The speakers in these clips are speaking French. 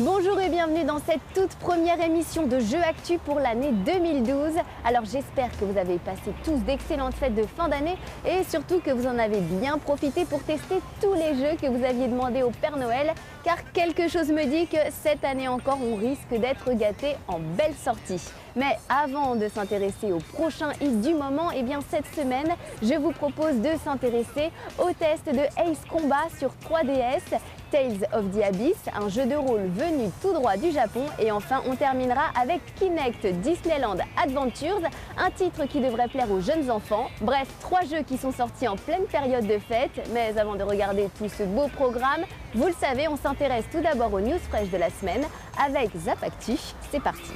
Bonjour et bienvenue dans cette toute première émission de Jeux Actu pour l'année 2012. Alors j'espère que vous avez passé tous d'excellentes fêtes de fin d'année et surtout que vous en avez bien profité pour tester tous les jeux que vous aviez demandé au Père Noël, car quelque chose me dit que cette année encore on risque d'être gâtés en belles sorties. Mais avant de s'intéresser aux prochains hits du moment, eh bien cette semaine je vous propose de s'intéresser au test de Ace Combat sur 3DS, Tales of the Abyss, un jeu de rôle venu tout droit du Japon, et enfin on terminera avec Kinect Disneyland Adventures, un titre qui devrait plaire aux jeunes enfants. Bref, 3 jeux qui sont sortis en pleine période de fête. Mais avant de regarder tout ce beau programme, vous le savez, on s'intéresse tout d'abord aux news fraîches de la semaine avec Zap Actu. C'est parti.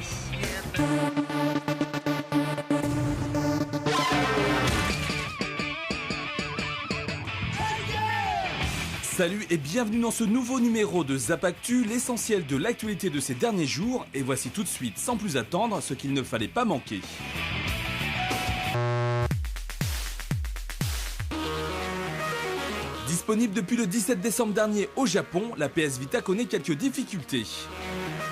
Salut et bienvenue dans ce nouveau numéro de Zap Actu, l'essentiel de l'actualité de ces derniers jours. Et voici tout de suite, sans plus attendre, ce qu'il ne fallait pas manquer. Disponible depuis le 17 décembre dernier au Japon, la PS Vita connaît quelques difficultés.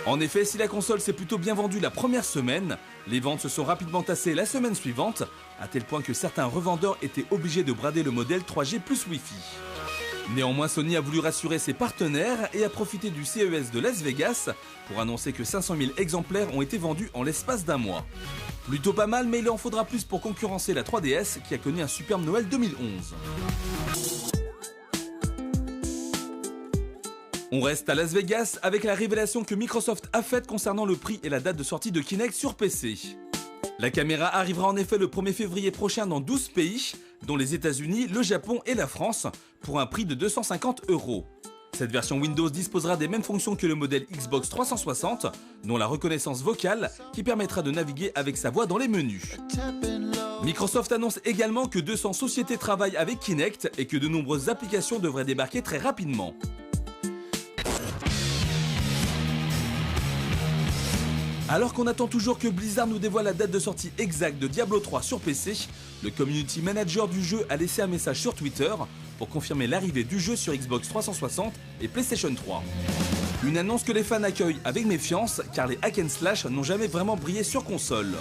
En effet, si la console s'est plutôt bien vendue la première semaine, les ventes se sont rapidement tassées la semaine suivante, à tel point que certains revendeurs étaient obligés de brader le modèle 3G plus Wi-Fi. Néanmoins, Sony a voulu rassurer ses partenaires et a profité du CES de Las Vegas pour annoncer que 500 000 exemplaires ont été vendus en l'espace d'un mois. Plutôt pas mal, mais il en faudra plus pour concurrencer la 3DS qui a connu un superbe Noël 2011. On reste à Las Vegas avec la révélation que Microsoft a faite concernant le prix et la date de sortie de Kinect sur PC. La caméra arrivera en effet le 1er février prochain dans 12 pays, dont les États-Unis, le Japon et la France, pour un prix de 250 €. Cette version Windows disposera des mêmes fonctions que le modèle Xbox 360, dont la reconnaissance vocale qui permettra de naviguer avec sa voix dans les menus. Microsoft annonce également que 200 sociétés travaillent avec Kinect et que de nombreuses applications devraient débarquer très rapidement. Alors qu'on attend toujours que Blizzard nous dévoile la date de sortie exacte de Diablo 3 sur PC, le community manager du jeu a laissé un message sur Twitter pour confirmer l'arrivée du jeu sur Xbox 360 et PlayStation 3. Une annonce que les fans accueillent avec méfiance car les hack and slash n'ont jamais vraiment brillé sur console.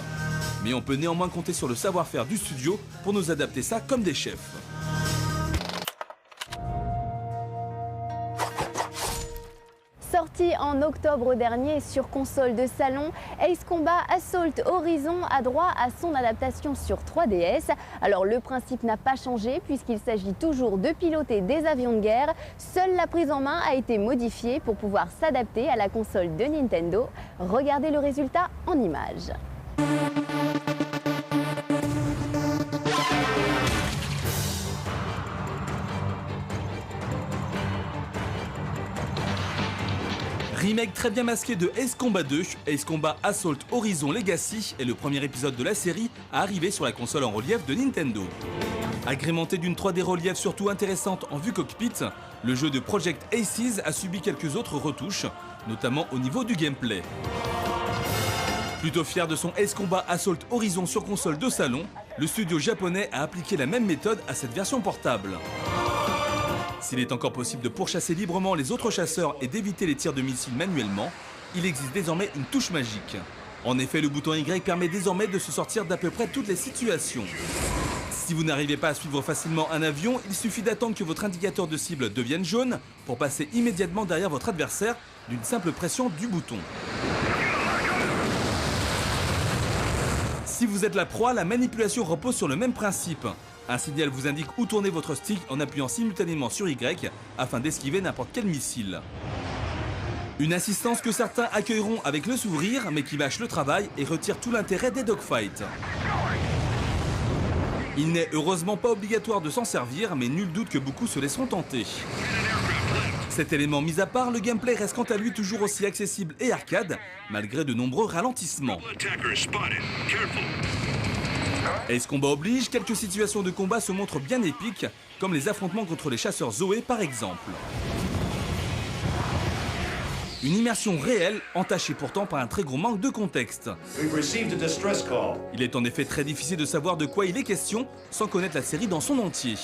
Mais on peut néanmoins compter sur le savoir-faire du studio pour nous adapter ça comme des chefs. Sorti en octobre dernier sur console de salon, Ace Combat Assault Horizon a droit à son adaptation sur 3DS. Alors le principe n'a pas changé puisqu'il s'agit toujours de piloter des avions de guerre. Seule la prise en main a été modifiée pour pouvoir s'adapter à la console de Nintendo. Regardez le résultat en images. Remake très bien masqué de Ace Combat 2, Ace Combat Assault Horizon Legacy est le premier épisode de la série à arriver sur la console en relief de Nintendo. Agrémenté d'une 3D relief surtout intéressante en vue cockpit, le jeu de Project Aces a subi quelques autres retouches, notamment au niveau du gameplay. Plutôt fier de son Ace Combat Assault Horizon sur console de salon, le studio japonais a appliqué la même méthode à cette version portable. S'il est encore possible de pourchasser librement les autres chasseurs et d'éviter les tirs de missiles manuellement, il existe désormais une touche magique. En effet, le bouton Y permet désormais de se sortir d'à peu près toutes les situations. Si vous n'arrivez pas à suivre facilement un avion, il suffit d'attendre que votre indicateur de cible devienne jaune pour passer immédiatement derrière votre adversaire d'une simple pression du bouton. Si vous êtes la proie, la manipulation repose sur le même principe. Un signal vous indique où tourner votre stick en appuyant simultanément sur Y afin d'esquiver n'importe quel missile. Une assistance que certains accueilleront avec le sourire mais qui bâche le travail et retire tout l'intérêt des dogfights. Il n'est heureusement pas obligatoire de s'en servir, mais nul doute que beaucoup se laisseront tenter. Cet élément mis à part, le gameplay reste quant à lui toujours aussi accessible et arcade, malgré de nombreux ralentissements. Ace Combat oblige, quelques situations de combat se montrent bien épiques, comme les affrontements contre les chasseurs Zoé par exemple. Une immersion réelle, entachée pourtant par un très gros manque de contexte. Il est en effet très difficile de savoir de quoi il est question sans connaître la série dans son entier.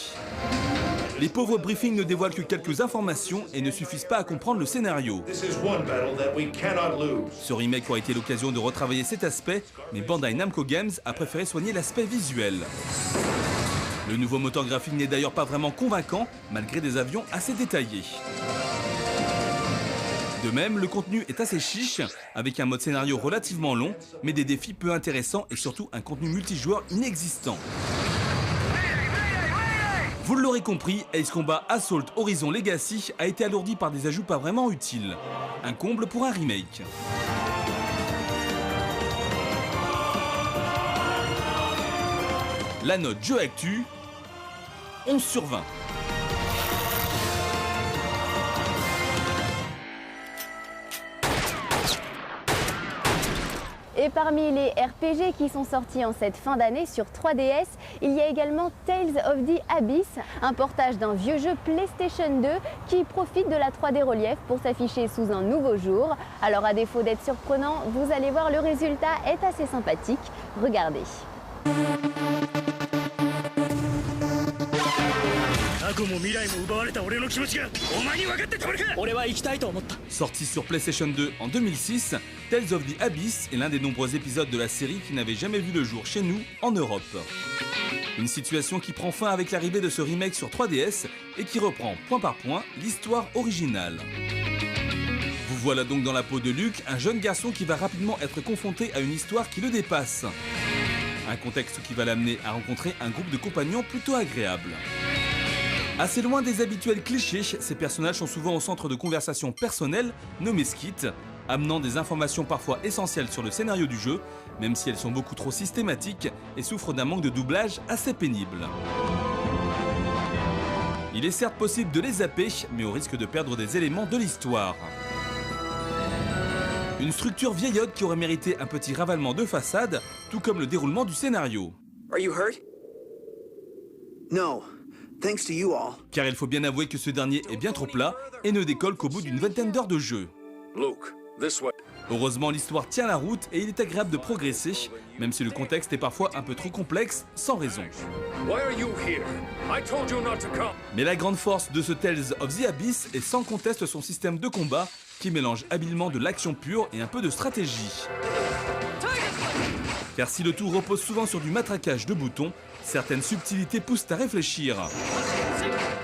Les pauvres briefings ne dévoilent que quelques informations et ne suffisent pas à comprendre le scénario. Ce remake aurait été l'occasion de retravailler cet aspect, mais Bandai Namco Games a préféré soigner l'aspect visuel. Le nouveau moteur graphique n'est d'ailleurs pas vraiment convaincant, malgré des avions assez détaillés. De même, le contenu est assez chiche, avec un mode scénario relativement long, mais des défis peu intéressants et surtout un contenu multijoueur inexistant. Vous l'aurez compris, Ace Combat Assault Horizon Legacy a été alourdi par des ajouts pas vraiment utiles. Un comble pour un remake. La note Jeux Actu, 11 sur 20. Et parmi les RPG qui sont sortis en cette fin d'année sur 3DS, il y a également Tales of the Abyss, un portage d'un vieux jeu PlayStation 2 qui profite de la 3D relief pour s'afficher sous un nouveau jour. Alors à défaut d'être surprenant, vous allez voir, le résultat est assez sympathique. Regardez. Sorti sur PlayStation 2 en 2006, Tales of the Abyss est l'un des nombreux épisodes de la série qui n'avait jamais vu le jour chez nous, en Europe. Une situation qui prend fin avec l'arrivée de ce remake sur 3DS et qui reprend point par point l'histoire originale. Vous voilà donc dans la peau de Luke, un jeune garçon qui va rapidement être confronté à une histoire qui le dépasse. Un contexte qui va l'amener à rencontrer un groupe de compagnons plutôt agréable. Assez loin des habituels clichés, ces personnages sont souvent au centre de conversations personnelles, nommées skits, amenant des informations parfois essentielles sur le scénario du jeu, même si elles sont beaucoup trop systématiques et souffrent d'un manque de doublage assez pénible. Il est certes possible de les zapper, mais au risque de perdre des éléments de l'histoire. Une structure vieillotte qui aurait mérité un petit ravalement de façade, tout comme le déroulement du scénario. Are you hurt? No. Thanks to you all. Car il faut bien avouer que ce dernier est bien trop plat et ne décolle qu'au bout d'une vingtaine d'heures de jeu. Luke, this way. Heureusement, l'histoire tient la route et il est agréable de progresser, même si le contexte est parfois un peu trop complexe, sans raison. Why are you here? I told you not to come. Mais la grande force de ce Tales of the Abyss est sans conteste son système de combat, qui mélange habilement de l'action pure et un peu de stratégie. Car si le tout repose souvent sur du matraquage de boutons, certaines subtilités poussent à réfléchir.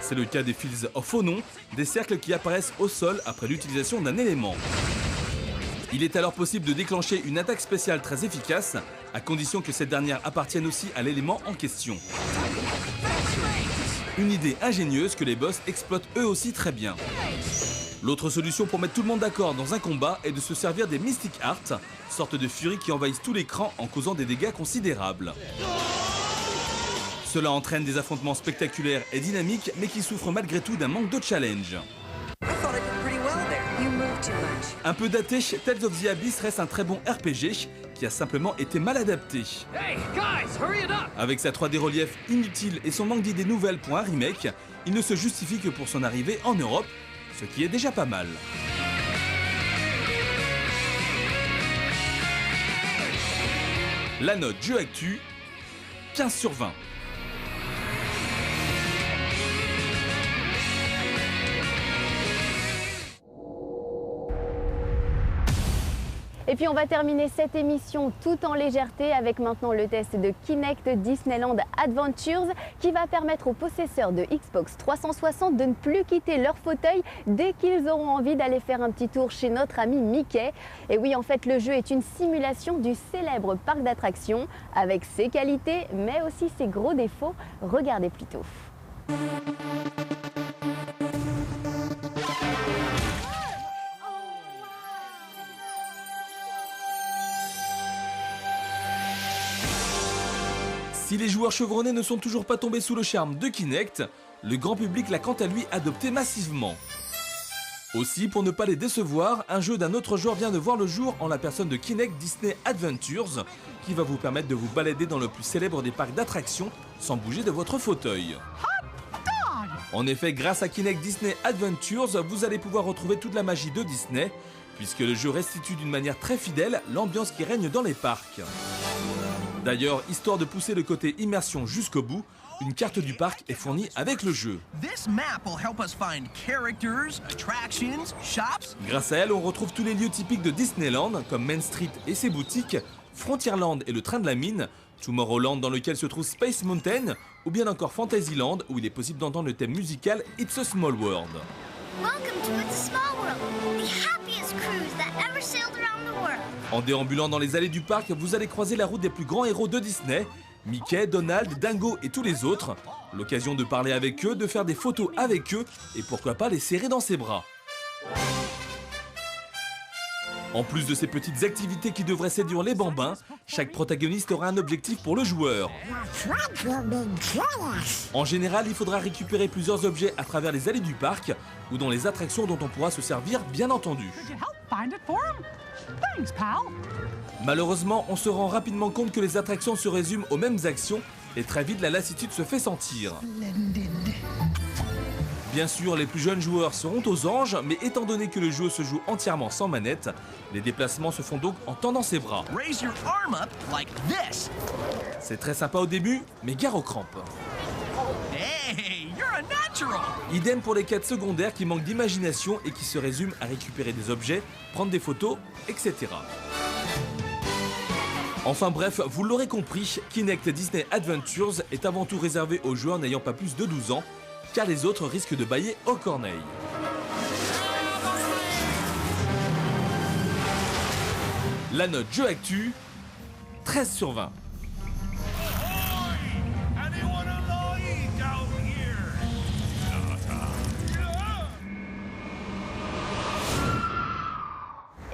C'est le cas des Fields of Onon, des cercles qui apparaissent au sol après l'utilisation d'un élément. Il est alors possible de déclencher une attaque spéciale très efficace, à condition que cette dernière appartienne aussi à l'élément en question. Une idée ingénieuse que les boss exploitent eux aussi très bien. L'autre solution pour mettre tout le monde d'accord dans un combat est de se servir des Mystic Hearts, sorte de furies qui envahissent tout l'écran en causant des dégâts considérables. Cela entraîne des affrontements spectaculaires et dynamiques, mais qui souffrent malgré tout d'un manque de challenge. Un peu daté, Tales of the Abyss reste un très bon RPG qui a simplement été mal adapté. Hey, guys, hurry it up. Avec sa 3D relief inutile et son manque d'idées nouvelles pour un remake, il ne se justifie que pour son arrivée en Europe, ce qui est déjà pas mal. La note Jeux Actu, 15 sur 20. Et puis on va terminer cette émission tout en légèreté avec maintenant le test de Kinect Disneyland Adventures qui va permettre aux possesseurs de Xbox 360 de ne plus quitter leur fauteuil dès qu'ils auront envie d'aller faire un petit tour chez notre ami Mickey. Et oui, en fait, le jeu est une simulation du célèbre parc d'attractions avec ses qualités mais aussi ses gros défauts. Regardez plutôt. Si les joueurs chevronnés ne sont toujours pas tombés sous le charme de Kinect, le grand public l'a quant à lui adopté massivement. Aussi, pour ne pas les décevoir, un jeu d'un autre genre vient de voir le jour en la personne de Kinect Disney Adventures, qui va vous permettre de vous balader dans le plus célèbre des parcs d'attractions sans bouger de votre fauteuil. En effet, grâce à Kinect Disney Adventures, vous allez pouvoir retrouver toute la magie de Disney, puisque le jeu restitue d'une manière très fidèle l'ambiance qui règne dans les parcs. D'ailleurs, histoire de pousser le côté immersion jusqu'au bout, une carte du parc est fournie avec le jeu. Grâce à elle, on retrouve tous les lieux typiques de Disneyland, comme Main Street et ses boutiques, Frontierland et le train de la mine, Tomorrowland dans lequel se trouve Space Mountain, ou bien encore Fantasyland où il est possible d'entendre le thème musical It's a Small World. En déambulant dans les allées du parc, vous allez croiser la route des plus grands héros de Disney, Mickey, Donald, Dingo et tous les autres. L'occasion de parler avec eux, de faire des photos avec eux et pourquoi pas les serrer dans ses bras. En plus de ces petites activités qui devraient séduire les bambins, chaque protagoniste aura un objectif pour le joueur. En général, il faudra récupérer plusieurs objets à travers les allées du parc ou dans les attractions dont on pourra se servir, bien entendu. Malheureusement, on se rend rapidement compte que les attractions se résument aux mêmes actions et très vite la lassitude se fait sentir. Bien sûr, les plus jeunes joueurs seront aux anges, mais étant donné que le jeu se joue entièrement sans manette, les déplacements se font donc en tendant ses bras. C'est très sympa au début, mais gare aux crampes. Idem pour les quêtes secondaires qui manquent d'imagination et qui se résument à récupérer des objets, prendre des photos, etc. Enfin bref, vous l'aurez compris, Kinect Disney Adventures est avant tout réservé aux joueurs n'ayant pas plus de 12 ans, car les autres risquent de bâiller aux corneilles. La note Jeux Actu, 13 sur 20.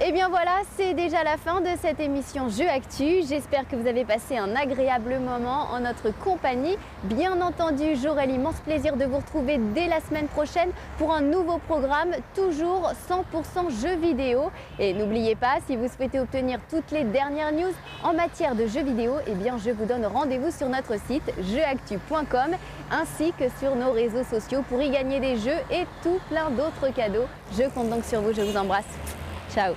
Et bien voilà, c'est déjà la fin de cette émission Jeux Actu. J'espère que vous avez passé un agréable moment en notre compagnie. Bien entendu, j'aurai l'immense plaisir de vous retrouver dès la semaine prochaine pour un nouveau programme, toujours 100% jeux vidéo. Et n'oubliez pas, si vous souhaitez obtenir toutes les dernières news en matière de jeux vidéo, eh bien je vous donne rendez-vous sur notre site jeuxactu.com ainsi que sur nos réseaux sociaux pour y gagner des jeux et tout plein d'autres cadeaux. Je compte donc sur vous, je vous embrasse. Ciao.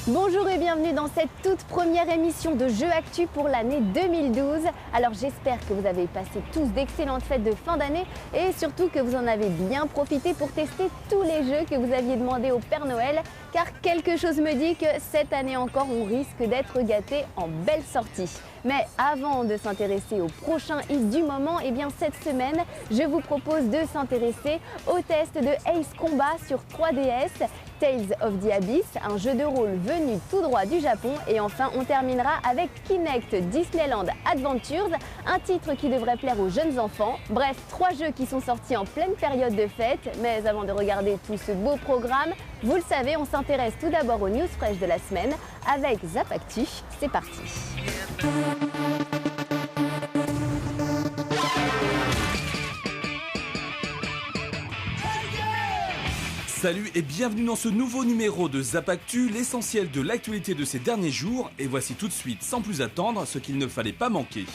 Bonjour et bienvenue dans cette toute première émission de Jeux Actu pour l'année 2012. Alors j'espère que vous avez passé tous d'excellentes fêtes de fin d'année et surtout que vous en avez bien profité pour tester tous les jeux que vous aviez demandé au Père Noël, car quelque chose me dit que cette année encore on risque d'être gâtés en belles sorties. Mais avant de s'intéresser au prochain hit du moment, eh bien cette semaine, je vous propose de s'intéresser au test de Ace Combat sur 3DS, Tales of the Abyss, un jeu de rôle venu tout droit du Japon. Et enfin, on terminera avec Kinect Disneyland Adventures, un titre qui devrait plaire aux jeunes enfants. Bref, 3 jeux qui sont sortis en pleine période de fête. Mais avant de regarder tout ce beau programme, vous le savez, on s'intéresse tout d'abord aux news fraîches de la semaine avec Zap Actu. C'est parti. Salut et bienvenue dans ce nouveau numéro de Zap Actu, l'essentiel de l'actualité de ces derniers jours. Et voici tout de suite, sans plus attendre, ce qu'il ne fallait pas manquer.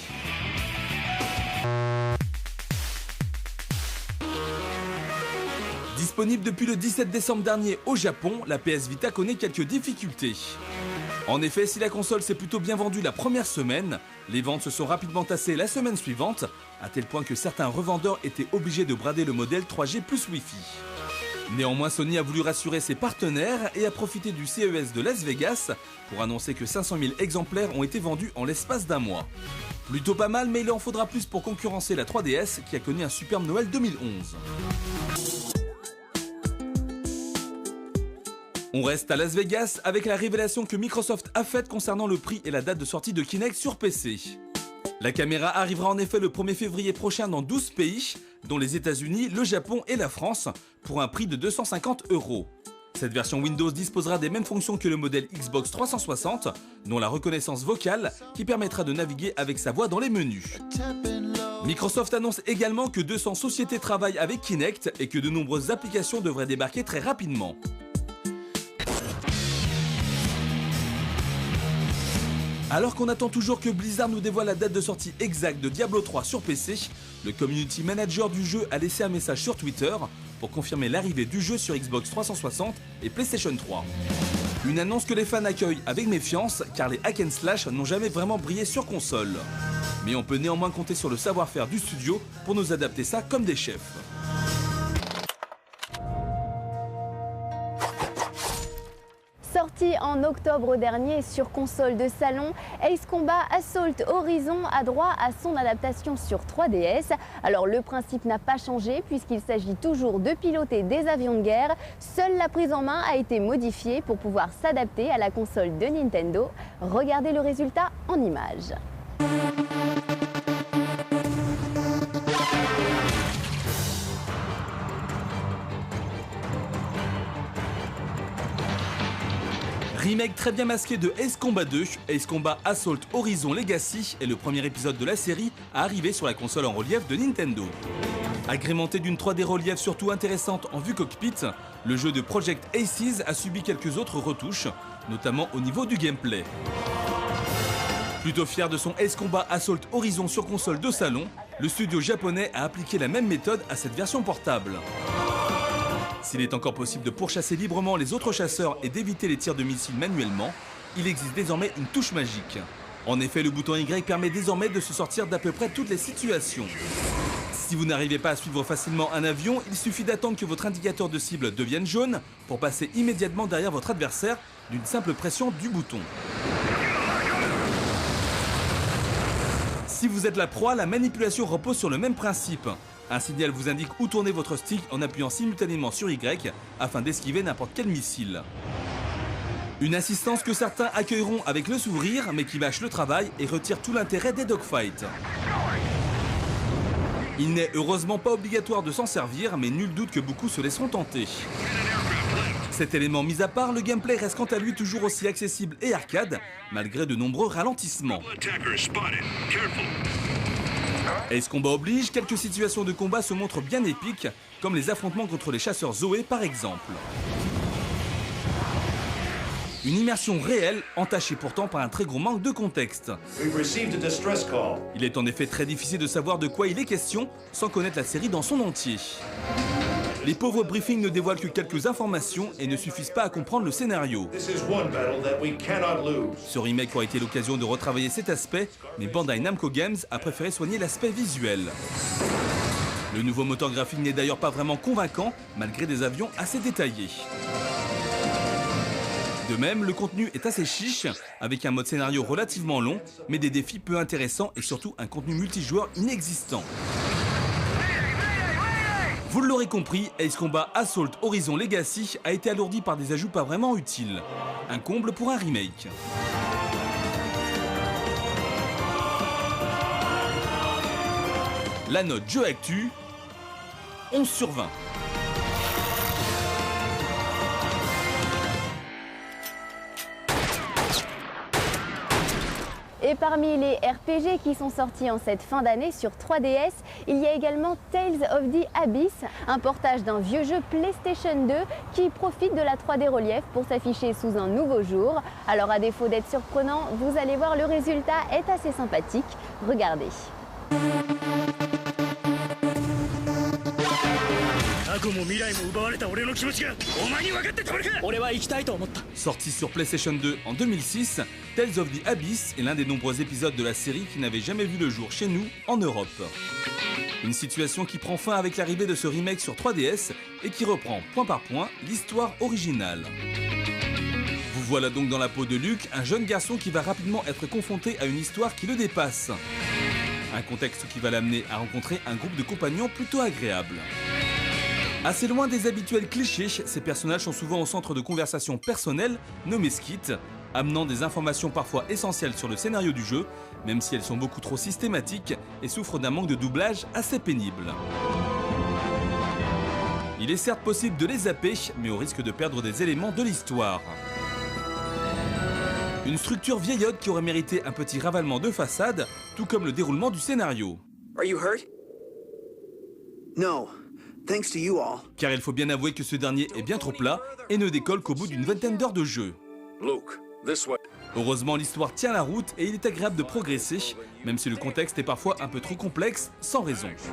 Disponible depuis le 17 décembre dernier au Japon, la PS Vita connaît quelques difficultés. En effet, si la console s'est plutôt bien vendue la première semaine, les ventes se sont rapidement tassées la semaine suivante, à tel point que certains revendeurs étaient obligés de brader le modèle 3G plus Wi-Fi. Néanmoins, Sony a voulu rassurer ses partenaires et a profité du CES de Las Vegas pour annoncer que 500 000 exemplaires ont été vendus en l'espace d'un mois. Plutôt pas mal, mais il en faudra plus pour concurrencer la 3DS qui a connu un superbe Noël 2011. On reste à Las Vegas avec la révélation que Microsoft a faite concernant le prix et la date de sortie de Kinect sur PC. La caméra arrivera en effet le 1er février prochain dans 12 pays, dont les États-Unis, le Japon et la France, pour un prix de 250 €. Cette version Windows disposera des mêmes fonctions que le modèle Xbox 360, dont la reconnaissance vocale qui permettra de naviguer avec sa voix dans les menus. Microsoft annonce également que 200 sociétés travaillent avec Kinect et que de nombreuses applications devraient débarquer très rapidement. Alors qu'on attend toujours que Blizzard nous dévoile la date de sortie exacte de Diablo 3 sur PC, le community manager du jeu a laissé un message sur Twitter pour confirmer l'arrivée du jeu sur Xbox 360 et PlayStation 3. Une annonce que les fans accueillent avec méfiance car les hack and slash n'ont jamais vraiment brillé sur console. Mais on peut néanmoins compter sur le savoir-faire du studio pour nous adapter ça comme des chefs. Sorti en octobre dernier sur console de salon, Ace Combat Assault Horizon a droit à son adaptation sur 3DS. Alors le principe n'a pas changé puisqu'il s'agit toujours de piloter des avions de guerre. Seule la prise en main a été modifiée pour pouvoir s'adapter à la console de Nintendo. Regardez le résultat en images. Remake très bien masqué de Ace Combat 2, Ace Combat Assault Horizon Legacy est le premier épisode de la série à arriver sur la console en relief de Nintendo. Agrémenté d'une 3D relief surtout intéressante en vue cockpit, le jeu de Project Aces a subi quelques autres retouches, notamment au niveau du gameplay. Plutôt fier de son Ace Combat Assault Horizon sur console de salon, le studio japonais a appliqué la même méthode à cette version portable. S'il est encore possible de pourchasser librement les autres chasseurs et d'éviter les tirs de missiles manuellement, il existe désormais une touche magique. En effet, le bouton Y permet désormais de se sortir d'à peu près toutes les situations. Si vous n'arrivez pas à suivre facilement un avion, il suffit d'attendre que votre indicateur de cible devienne jaune pour passer immédiatement derrière votre adversaire d'une simple pression du bouton. Si vous êtes la proie, la manipulation repose sur le même principe. Un signal vous indique où tourner votre stick en appuyant simultanément sur Y afin d'esquiver n'importe quel missile. Une assistance que certains accueilleront avec le sourire mais qui bâche le travail et retire tout l'intérêt des dogfights. Il n'est heureusement pas obligatoire de s'en servir mais nul doute que beaucoup se laisseront tenter. Cet élément mis à part, le gameplay reste quant à lui toujours aussi accessible et arcade malgré de nombreux ralentissements. Ace Combat oblige, quelques situations de combat se montrent bien épiques, comme les affrontements contre les chasseurs Zoé par exemple. Une immersion réelle, entachée pourtant par un très gros manque de contexte. Il est en effet très difficile de savoir de quoi il est question sans connaître la série dans son entier. Les pauvres briefings ne dévoilent que quelques informations et ne suffisent pas à comprendre le scénario. Ce remake aurait été l'occasion de retravailler cet aspect, mais Bandai Namco Games a préféré soigner l'aspect visuel. Le nouveau moteur graphique n'est d'ailleurs pas vraiment convaincant, malgré des avions assez détaillés. De même, le contenu est assez chiche, avec un mode scénario relativement long, mais des défis peu intéressants et surtout un contenu multijoueur inexistant. Vous l'aurez compris, Ace Combat Assault Horizon Legacy a été alourdi par des ajouts pas vraiment utiles. Un comble pour un remake. La note Jeux Actu, 11 sur 20. Et parmi les RPG qui sont sortis en cette fin d'année sur 3DS, il y a également Tales of the Abyss, un portage d'un vieux jeu PlayStation 2 qui profite de la 3D relief pour s'afficher sous un nouveau jour. Alors à défaut d'être surprenant, vous allez voir, le résultat est assez sympathique. Regardez. Sorti sur PlayStation 2 en 2006, Tales of the Abyss est l'un des nombreux épisodes de la série qui n'avait jamais vu le jour chez nous, en Europe. Une situation qui prend fin avec l'arrivée de ce remake sur 3DS et qui reprend point par point l'histoire originale. Vous voilà donc dans la peau de Luke, un jeune garçon qui va rapidement être confronté à une histoire qui le dépasse. Un contexte qui va l'amener à rencontrer un groupe de compagnons plutôt agréable. Assez loin des habituels clichés, ces personnages sont souvent au centre de conversations personnelles, nommées skits, amenant des informations parfois essentielles sur le scénario du jeu, même si elles sont beaucoup trop systématiques et souffrent d'un manque de doublage assez pénible. Il Il est certes possible de les zapper, mais au risque de perdre des éléments de l'histoire. Une structure vieillotte qui aurait mérité un petit ravalement de façade, tout comme le déroulement du scénario. Are you hurt? No. Thanks to you all. Car il faut bien avouer que ce dernier est bien trop plat et ne décolle qu'au bout d'une vingtaine d'heures de jeu. Luke, this way. Heureusement, l'histoire tient la route et il est agréable de progresser, même si le contexte est parfois un peu trop complexe, sans raison.